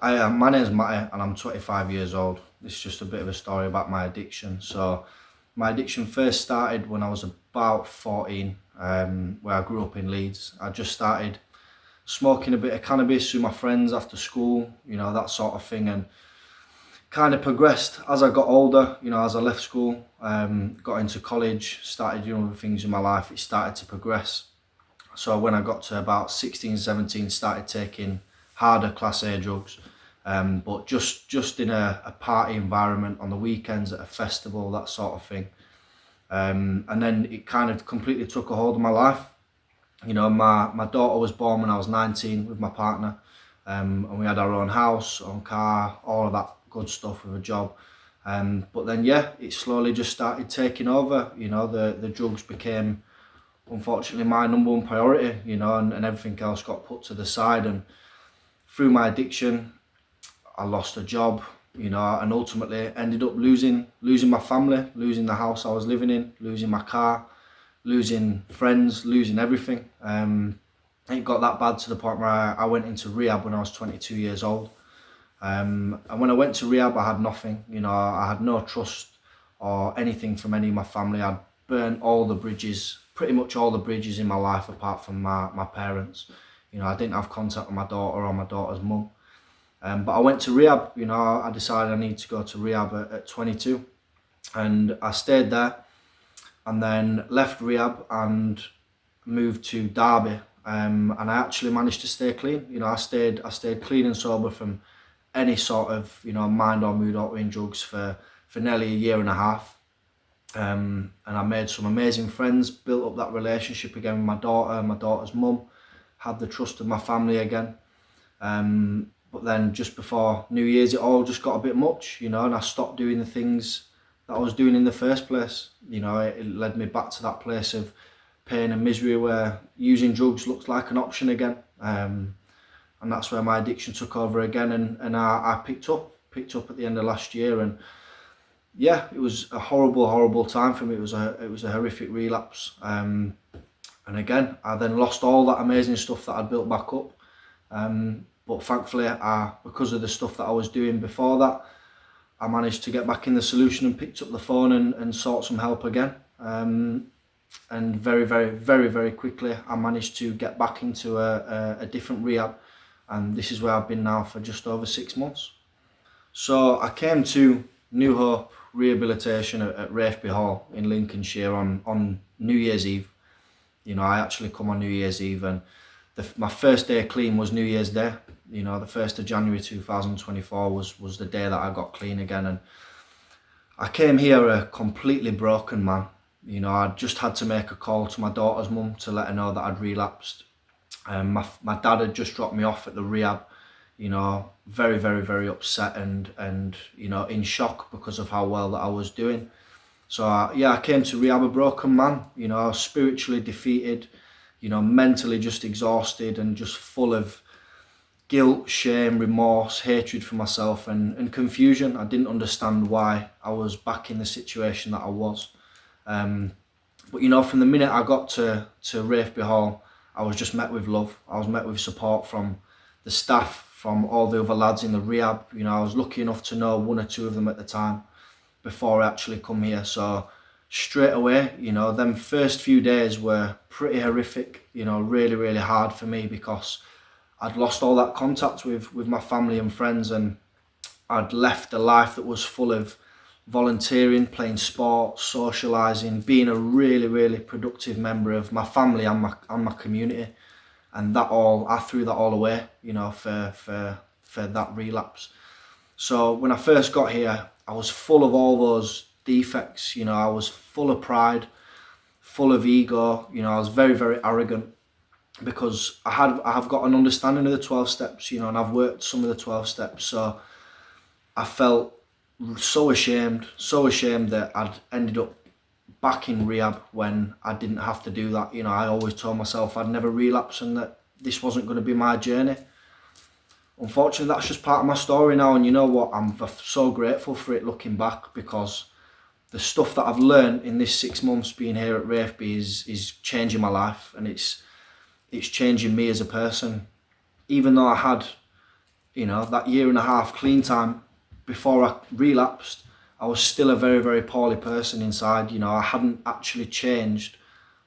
My name's Matty and I'm 25 years old. This is just a bit of a story about my addiction. So my addiction first started when I was about 14, where I grew up in Leeds. I just started smoking a bit of cannabis with my friends after school, that sort of thing, and kind of progressed as I got older, as I left school, got into college, started doing other things in my life. It started to progress. So when I got to about 16, 17, started taking harder class A drugs, but just in a party environment on the weekends at a festival, that sort of thing. And then it kind of completely took a hold of my life. My daughter was born when I was 19 with my partner, and we had our own house, own car, all of that good stuff with a job. But then, it slowly just started taking over. The drugs became, unfortunately, my number one priority, and everything else got put to the side. And through my addiction, I lost a job, and ultimately ended up losing my family, losing the house I was living in, losing my car, losing friends, losing everything. It got that bad to the point where I went into rehab when I was 22 years old. And when I went to rehab, I had nothing. I had no trust or anything from any of my family. I'd burnt all the bridges, pretty much all the bridges in my life apart from my parents. I didn't have contact with my daughter or my daughter's mum. But I went to rehab. I decided I need to go to rehab at 22. And I stayed there and then left rehab and moved to Derby. And I actually managed to stay clean. I stayed clean and sober from any sort of mind or mood altering drugs for nearly a year and a half. And I made some amazing friends, built up that relationship again with my daughter, my daughter's mum, had the trust of my family again. But then just before New Year's, it all just got a bit much, and I stopped doing the things that I was doing in the first place. It led me back to that place of pain and misery where using drugs looks like an option again. And that's where my addiction took over again, and I picked up at the end of last year. And it was a horrible time for me. It was a horrific relapse. And again, I then lost all that amazing stuff that I'd built back up. But thankfully, because of the stuff that I was doing before that, I managed to get back in the solution and picked up the phone and sought some help again. And very, very, very, very quickly, I managed to get back into a different rehab. And this is where I've been now for just over 6 months. So I came to New Hope Rehabilitation at Rafeby Hall in Lincolnshire on New Year's Eve. I actually come on New Year's Eve, and my first day clean was New Year's Day. The 1st of January 2024 was the day that I got clean again. And I came here a completely broken man. I just had to make a call to my daughter's mum to let her know that I'd relapsed. My dad had just dropped me off at the rehab, very, very, very upset and in shock because of how well that I was doing. So I came to rehab a broken man, spiritually defeated, mentally just exhausted and just full of guilt, shame, remorse, hatred for myself and confusion. I didn't understand why I was back in the situation that I was. But from the minute I got to Rafeby Hall, I was just met with love. I was met with support from the staff, from all the other lads in the rehab. I was lucky enough to know one or two of them at the time before I actually come here. So straight away, them first few days were pretty horrific, really, really hard for me because I'd lost all that contact with my family and friends, and I'd left a life that was full of volunteering, playing sport, socialising, being a really, really productive member of my family and my community. And I threw that all away, for that relapse. So when I first got here, I was full of all those defects, I was full of pride, full of ego, I was very, very arrogant because I have got an understanding of the 12 steps, and I've worked some of the 12 steps. So I felt so ashamed that I'd ended up back in rehab when I didn't have to do that. I always told myself I'd never relapse and that this wasn't going to be my journey. Unfortunately, that's just part of my story now, and you know what, I'm so grateful for it looking back, because the stuff that I've learned in this 6 months being here at Rafeby is changing my life, and it's changing me as a person. Even though I had you know, that year and a half clean time before I relapsed, I was still a very, very poorly person inside. You know, I hadn't actually changed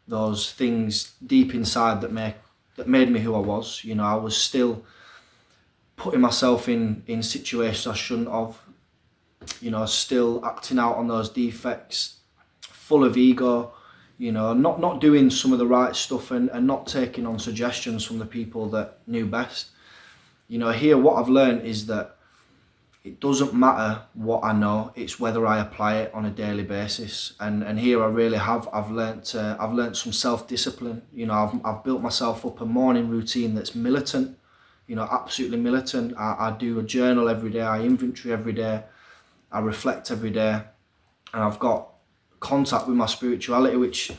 those things deep inside that made me who I was. You know, I was still putting myself in situations I shouldn't have. You know, still acting out on those defects, full of ego. You know, not doing some of the right stuff, and not taking on suggestions from the people that knew best. You know, here what I've learned is that it doesn't matter what I know, it's whether I apply it on a daily basis. And here I really have. I've learnt some self-discipline. You know, I've built myself up a morning routine that's militant. You know, absolutely militant. I do a journal every day. I inventory every day. I reflect every day, and I've got contact with my spirituality, which,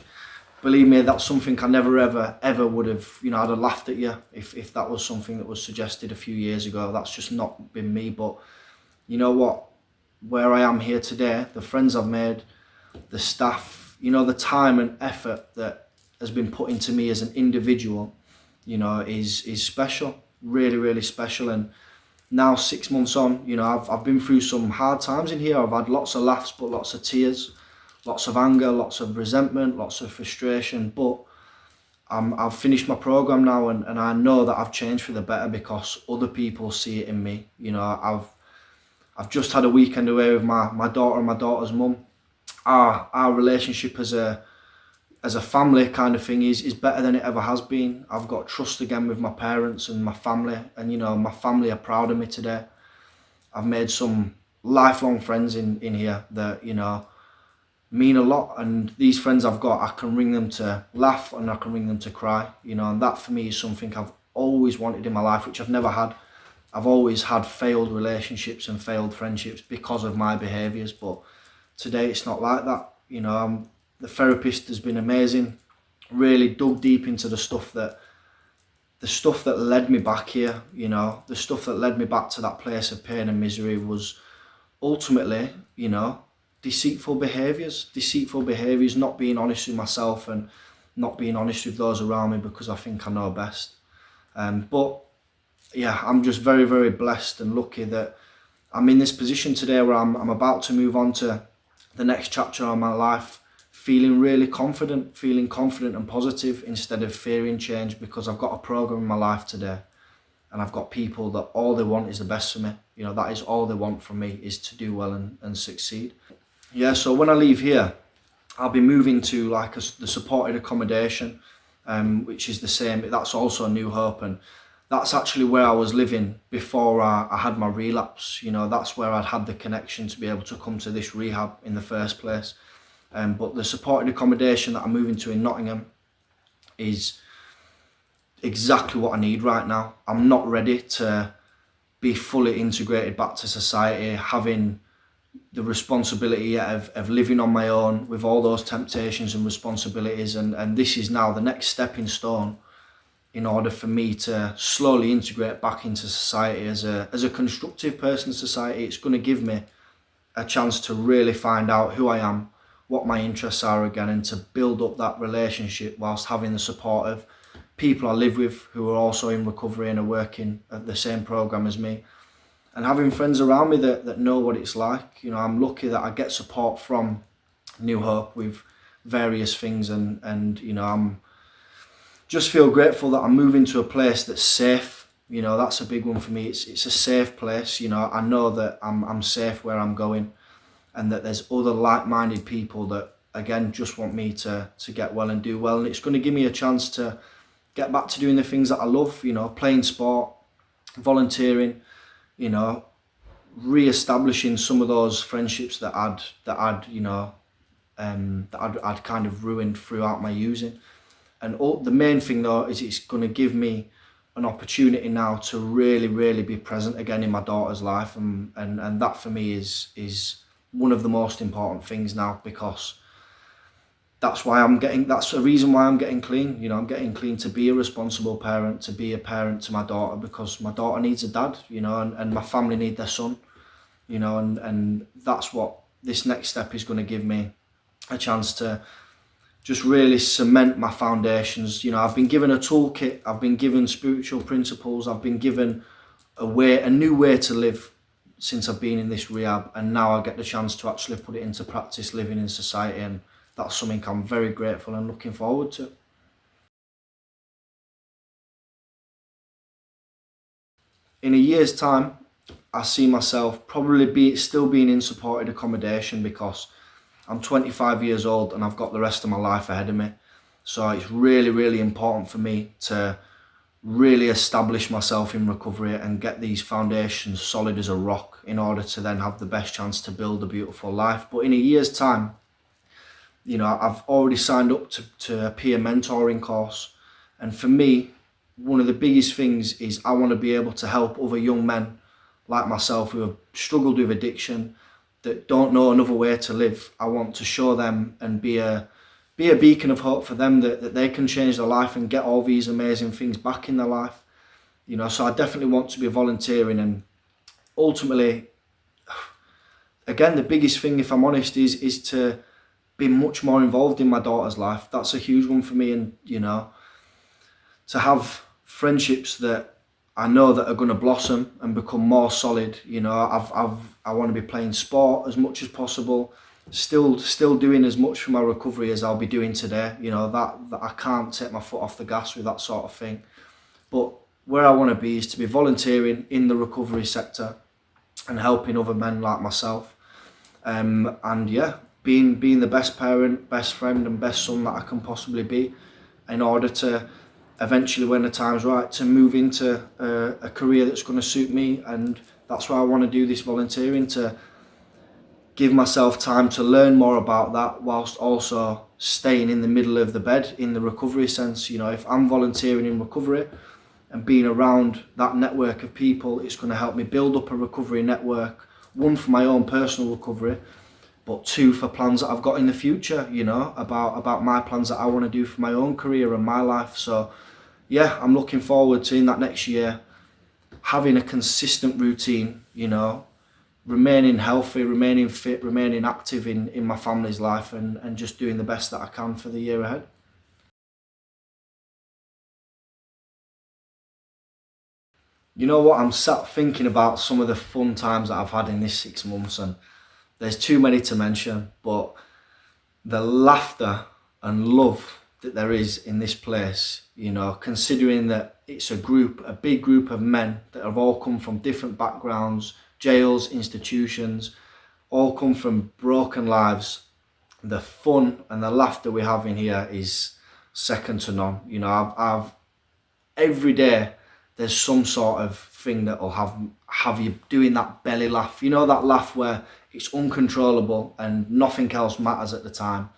believe me, that's something I never ever would have, you know, I'd have laughed at you if that was something that was suggested a few years ago. That's just not been me. But you know what, where I am here today, the friends I've made, the staff, you know, the time and effort that has been put into me as an individual, you know, is special, really, really special. And now 6 months on, you know, I've been through some hard times in here. I've had lots of laughs, but lots of tears, lots of anger, lots of resentment, lots of frustration. But I've finished my program now, and I know that I've changed for the better because other people see it in me. You know, I've just had a weekend away with my daughter and my daughter's mum. Our relationship as a family kind of thing is better than it ever has been. I've got trust again with my parents and my family, and you know, my family are proud of me today. I've made some lifelong friends in here that, you know, mean a lot, and these friends I've got, I can ring them to laugh and I can ring them to cry, you know, and that for me is something I've always wanted in my life, which I've never had. I've always had failed relationships and failed friendships because of my behaviours, but today it's not like that. You know, the therapist has been amazing, really dug deep into the stuff that led me back here. You know, the stuff that led me back to that place of pain and misery was ultimately, you know, deceitful behaviours, not being honest with myself and not being honest with those around me because I think I know best. But yeah, I'm just very, very blessed and lucky that I'm in this position today where I'm about to move on to the next chapter of my life, feeling really confident, and positive instead of fearing change, because I've got a program in my life today, and I've got people that all they want is the best for me. You know, that is all they want from me, is to do well and succeed. Yeah, so when I leave here, I'll be moving to like the supported accommodation, which is the same. That's also New Hope, and that's actually where I was living before I had my relapse. You know, that's where I'd had the connection to be able to come to this rehab in the first place. But the supported accommodation that I'm moving to in Nottingham is exactly what I need right now. I'm not ready to be fully integrated back to society, having the responsibility yet of living on my own with all those temptations and responsibilities. And this is now the next stepping stone in order for me to slowly integrate back into society as a constructive person in society. It's going to give me a chance to really find out who I am, what my interests are again, and to build up that relationship whilst having the support of people I live with who are also in recovery and are working at the same program as me, and having friends around me that know what it's like. You know, I'm lucky that I get support from New Hope with various things, and you know, I'm just feel grateful that I'm moving to a place that's safe. You know, that's a big one for me. It's a safe place. You know, I know that I'm safe where I'm going, and that there's other like-minded people that, again, just want me to get well and do well. And it's going to give me a chance to get back to doing the things that I love, you know, playing sport, volunteering, you know, re-establishing some of those friendships that I'd you know, that I'd kind of ruined throughout my using. And the main thing though is it's going to give me an opportunity now to really, really be present again in my daughter's life, and that for me is one of the most important things now, because that's the reason why I'm getting clean. You know, I'm getting clean to be a responsible parent, to be a parent to my daughter, because my daughter needs a dad, you know, and my family need their son, you know, and that's what this next step is going to give me a chance to just really cement my foundations. You know, I've been given a toolkit, I've been given spiritual principles, I've been given a new way to live since I've been in this rehab, and now I get the chance to actually put it into practice living in society, and that's something I'm very grateful and looking forward to. In a year's time, I see myself probably still being in supported accommodation because I'm 25 years old and I've got the rest of my life ahead of me. So it's really, really important for me to really establish myself in recovery and get these foundations solid as a rock in order to then have the best chance to build a beautiful life. But in a year's time, I've already signed up to a peer mentoring course. And for me, one of the biggest things is I want to be able to help other young men like myself who have struggled with addiction, that don't know another way to live. I want to show them and be a beacon of hope for them that they can change their life and get all these amazing things back in their life. So I definitely want to be volunteering, and ultimately, again, the biggest thing, if I'm honest, is to be much more involved in my daughter's life. That's a huge one for me, and to have friendships that I know that are going to blossom and become more solid. I want to be playing sport as much as possible, still doing as much for my recovery as I'll be doing today. That I can't take my foot off the gas with that sort of thing. But where I want to be is to be volunteering in the recovery sector and helping other men like myself. And yeah, being the best parent, best friend and best son that I can possibly be, in order to eventually, when the time's right, to move into a career that's going to suit me. And that's why I want to do this volunteering, to give myself time to learn more about that whilst also staying in the middle of the bed in the recovery sense. If I'm volunteering in recovery and being around that network of people, it's going to help me build up a recovery network, one for my own personal recovery, but two for plans that I've got in the future, about my plans that I want to do for my own career and my life. So yeah, I'm looking forward to, in that next year, having a consistent routine, remaining healthy, remaining fit, remaining active in my family's life, and just doing the best that I can for the year ahead. You know what, I'm sat thinking about some of the fun times that I've had in this 6 months, and there's too many to mention, but the laughter and love that there is in this place, considering that it's a big group of men that have all come from different backgrounds, jails, institutions, all come from broken lives. The fun and the laughter we have in here is second to none. I've every day there's some sort of thing that will have you doing that belly laugh. That laugh where it's uncontrollable and nothing else matters at the time.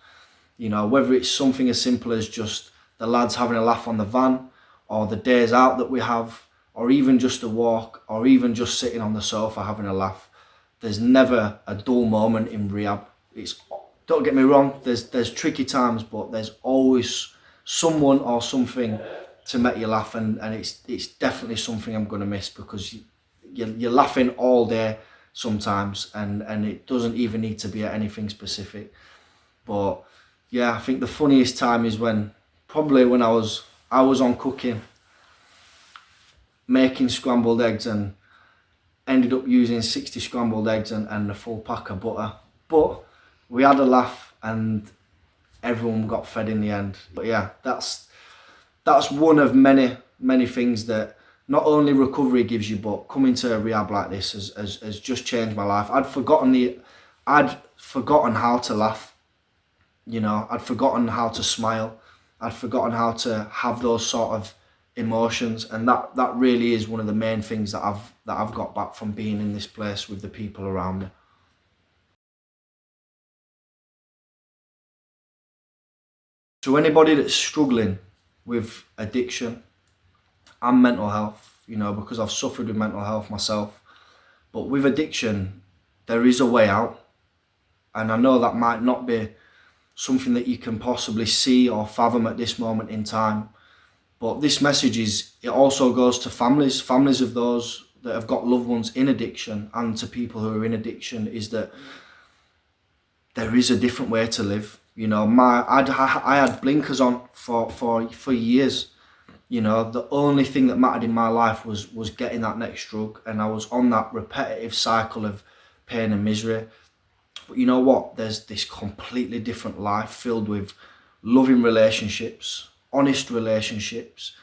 Whether it's something as simple as just the lads having a laugh on the van, or the days out that we have, or even just a walk, or even just sitting on the sofa having a laugh. There's never a dull moment in rehab. Don't get me wrong, there's tricky times, but there's always someone or something to make you laugh, and it's definitely something I'm going to miss, because you're laughing all day sometimes, and it doesn't even need to be at anything specific. But yeah, I think the funniest time is when I was on cooking, making scrambled eggs, and ended up using 60 scrambled eggs and a full pack of butter. But we had a laugh and everyone got fed in the end. But yeah, that's one of many things that not only recovery gives you, but coming to a rehab like this has just changed my life. I'd forgotten how to laugh. I'd forgotten how to smile. I'd forgotten how to have those sort of emotions, and that really is one of the main things that I've got back from being in this place with the people around me. To anybody that's struggling with addiction and mental health, because I've suffered with mental health myself, but with addiction, there is a way out. And I know that might not be something that you can possibly see or fathom at this moment in time. But this message it also goes to families of those that have got loved ones in addiction, and to people who are in addiction, is that there is a different way to live. I had blinkers on for years, You know, the only thing that mattered in my life was getting that next drug, and I was on that repetitive cycle of pain and misery. But you know what? There's this completely different life filled with loving relationships, honest relationships,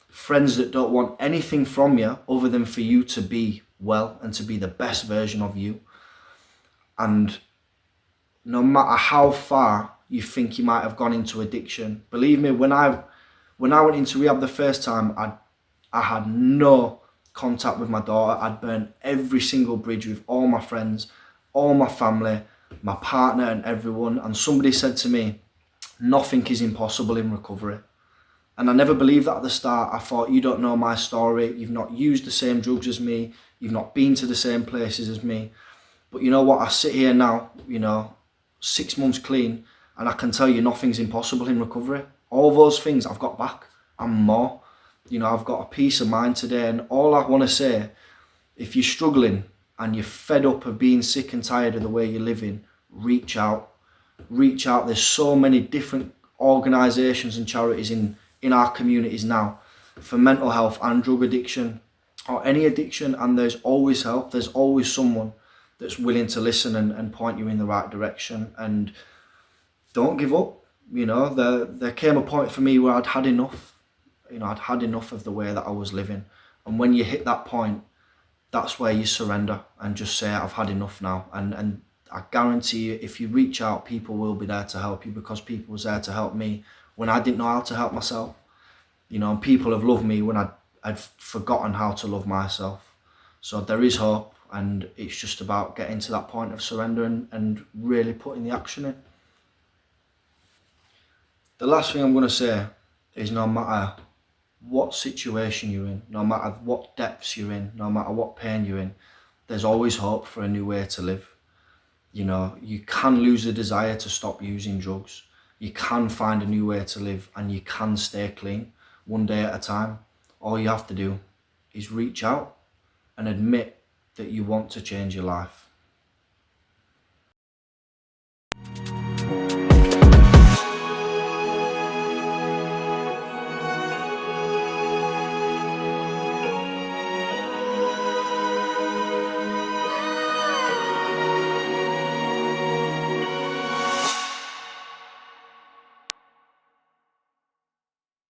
friends that don't want anything from you other than for you to be well and to be the best version of you. And no matter how far you think you might have gone into addiction, believe me, when I went into rehab the first time, I had no contact with my daughter. I'd burnt every single bridge with all my friends, all my family, my partner and everyone. And somebody said to me, nothing is impossible in recovery. And I never believed that at the start. I thought, you don't know my story. You've not used the same drugs as me. You've not been to the same places as me. But you know what? I sit here now, 6 months clean, and I can tell you nothing's impossible in recovery. All those things I've got back and more. I've got a peace of mind today. And all I want to say, if you're struggling and you're fed up of being sick and tired of the way you're living, reach out. Reach out. There's so many different organisations and charities in our communities now for mental health and drug addiction or any addiction, and there's always help. There's always someone that's willing to listen and point you in the right direction. And don't give up. There came a point for me where I'd had enough. I'd had enough of the way that I was living. And when you hit that point, that's where you surrender and just say, I've had enough now. And I guarantee you, if you reach out, people will be there to help you, because people was there to help me when I didn't know how to help myself. And people have loved me when I'd forgotten how to love myself. So there is hope, and it's just about getting to that point of surrender and really putting the action in. The last thing I'm going to say is, no matter what situation you're in, no matter what depths you're in, no matter what pain you're in, there's always hope for a new way to live. You can lose the desire to stop using drugs. You can find a new way to live, and you can stay clean one day at a time. All you have to do is reach out and admit that you want to change your life.